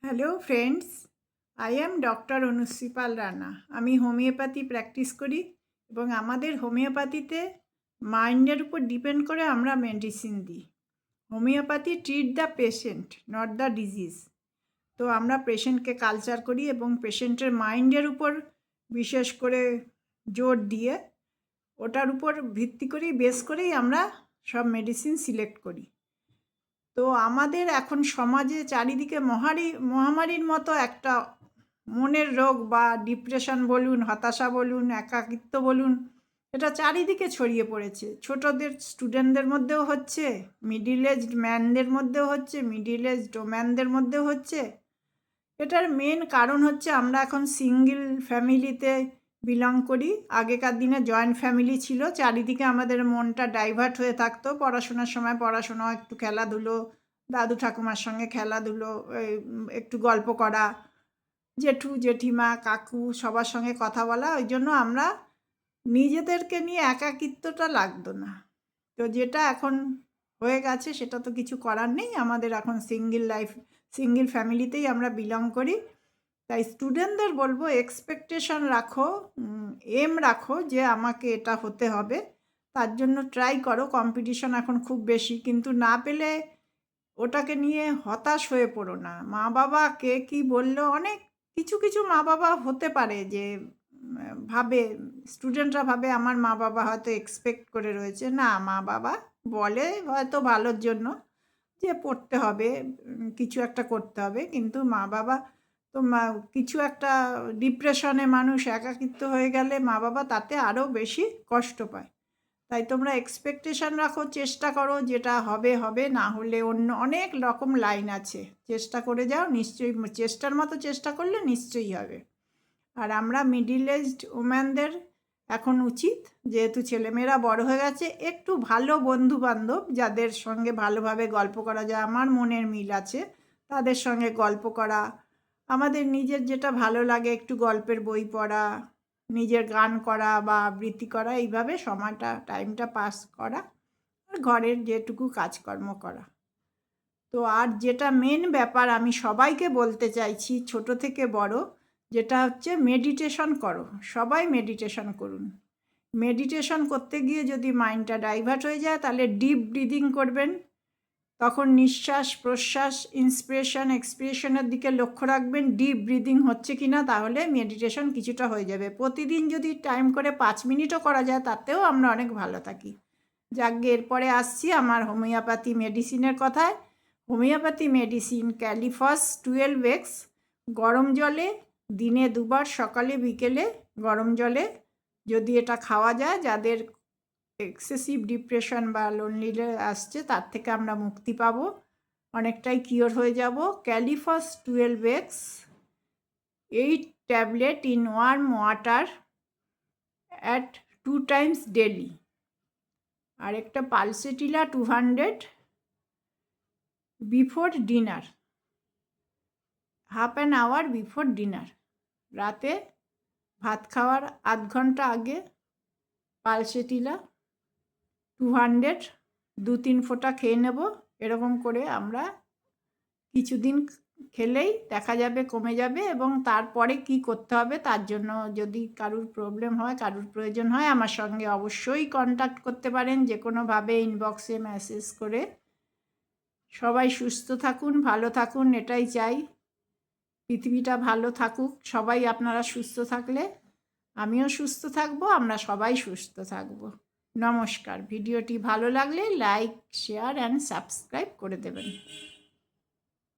Hello friends, I am doctor Anushree Pal Rana. আমি homeopathy practice করি এবং আমাদের হোমিওপ্যাথিতে মাইন্ডের উপর ডিপেন্ড করে আমরা মেডিসিন দিই। Homeopathy treat the patient, not the disease. তো আমরা পেশেন্টকে কালচার করি এবং পেশেন্টের মাইন্ডের উপর বিশেষ করে জোর দিয়ে ওটার উপর ভিত্তি করেই বেস করেই আমরা সব মেডিসিন সিলেক্ট করি। তো আমাদের এখন সমাজে চারিদিকে মহামারীর মতো একটা মনের রোগ বা ডিপ্রেশন বলুন, হতাশা বলুন, একাকিত্ব বলুন, এটা চারিদিকে ছড়িয়ে পড়েছে। ছোটদের স্টুডেন্টদের মধ্যেও হচ্ছে, মিডিল এজড ম্যানদের মধ্যেও হচ্ছে, মিডিল এজড ওম্যানদের মধ্যেও হচ্ছে। এটার মেন কারণ হচ্ছে আমরা এখন সিঙ্গেল ফ্যামিলিতে বিলং করি। আগেকার দিনে জয়েন্ট ফ্যামিলি ছিল, চারিদিকে আমাদের মনটা ডাইভার্ট হয়ে থাকতো। পড়াশোনার সময় পড়াশোনা, একটু খেলাধুলো, দাদু ঠাকুমার সঙ্গে খেলাধুলো, একটু গল্প করা, জেঠু জেঠিমা কাকু সবার সঙ্গে কথা বলা। ওই জন্য আমরা নিজেদেরকে নিয়ে একাকিত্বটা লাগতো না। তো যেটা এখন হয়ে গেছে সেটা তো কিছু করার নেই। আমাদের এখন সিঙ্গেল ফ্যামিলিতেই আমরা বিলং করি। তাই স্টুডেন্টদের বলবো, এক্সপেকটেশন রাখো, এম রাখো যে আমাকে এটা হতে হবে, তার জন্য ট্রাই করো। কম্পিটিশন এখন খুব বেশি, কিন্তু না পেলে ওটাকে নিয়ে হতাশ হয়ে পড়ো না। মা বাবা কে কী বললো, অনেক কিছু মা বাবা হতে পারে যে ভাবে, স্টুডেন্টরা ভাবে আমার মা বাবা হয়তো এক্সপেক্ট করে রয়েছে। না, মা বাবা বলে হয়তো ভালোর জন্য যে পড়তে হবে, কিছু একটা করতে হবে, কিন্তু মা বাবা তো কিছু একটা ডিপ্রেশনে মানুষ একাকিত্ব হয়ে গেলে মা বাবা তাতে আরও বেশি কষ্ট পায়। তাই তোমরা এক্সপেকটেশন রাখো, চেষ্টা করো, যেটা হবে হবে, না হলে অন্য অনেক রকম লাইন আছে, চেষ্টা করে যাও, নিশ্চয়ই চেষ্টার মতো চেষ্টা করলে নিশ্চয়ই হবে। আর আমরা মিডিল এজড ওম্যানদের এখন উচিত, যেহেতু ছেলেমেয়েরা বড় হয়ে গেছে, একটু ভালো বন্ধু বান্ধব যাদের সঙ্গে ভালোভাবে গল্প করা যায়, আমার মনের মিল আছে, তাদের সঙ্গে গল্প করা, আমাদের নিজের যেটা ভালো লাগে একটু গল্পের বই পড়া, নিজের গান করা বা আবৃত্তি করা, এইভাবে টাইমটা পাস করা, আর ঘরের যেটুকু কাজকর্ম করা। তো আর যেটা মেন ব্যাপার আমি সবাইকে বলতে চাইছি, ছোট থেকে বড়, যেটা হচ্ছে মেডিটেশন করো। সবাই মেডিটেশন করুন। মেডিটেশন করতে গিয়ে যদি মাইন্ডটা ডাইভার্ট হয়ে যায়, তাহলে ডিপ ব্রিদিং করবেন। তখন নিঃশ্বাস প্রশ্বাস, ইন্সপিরেশন এক্সপিরেশনের দিকে লক্ষ্য রাখবেন, ডিপ ব্রিদিং হচ্ছে কি না, তাহলে মেডিটেশন কিছুটা হয়ে যাবে। প্রতিদিন যদি টাইম করে 5 মিনিটও করা যায়, তাতেও আমরা অনেক ভালো থাকি। যাকে এরপরে আসছি আমার হোমিওপ্যাথি মেডিসিনের কথায়। হোমিওপ্যাথি মেডিসিন ক্যালিফস 12x, গরম জলে দিনে 2 বার, সকালে বিকেলে গরম জলে যদি এটা খাওয়া যায়, যাদের এক্সেসিভ ডিপ্রেশন বা লোনলিনেস আসছে তার থেকে আমরা মুক্তি পাবো, অনেকটাই কিওর হয়ে যাব। Kali phos 12x 8 tablet in warm water at 2 times daily. আর একটা pulsatilla 200 before dinner, half an hour before dinner. রাতে ভাত খাওয়ার আধ ঘন্টা আগে পালসেটিলা 200 2-3 ফোঁটা খেয়ে নেব। এরকম করে আমরা কিছুদিন খেলেই দেখা যাবে কমে যাবে। এবং তারপরে কি করতে হবে, তার জন্য যদি কারুর প্রবলেম হয়, কারুর প্রয়োজন হয়, আমার সঙ্গে অবশ্যই কন্ট্যাক্ট করতে পারেন, যে কোনোভাবে ইনবক্সে মেসেজ করে। সবাই সুস্থ থাকুন, ভালো থাকুন, এটাই চাই। পৃথিবীটা ভালো থাকুক, সবাই আপনারা সুস্থ থাকলে আমিও সুস্থ থাকবো, আমরা সবাই সুস্থ থাকবো। নমস্কার। ভিডিওটি ভালো লাগলে লাইক, শেয়ার অ্যান্ড সাবস্ক্রাইব করে দেবেন।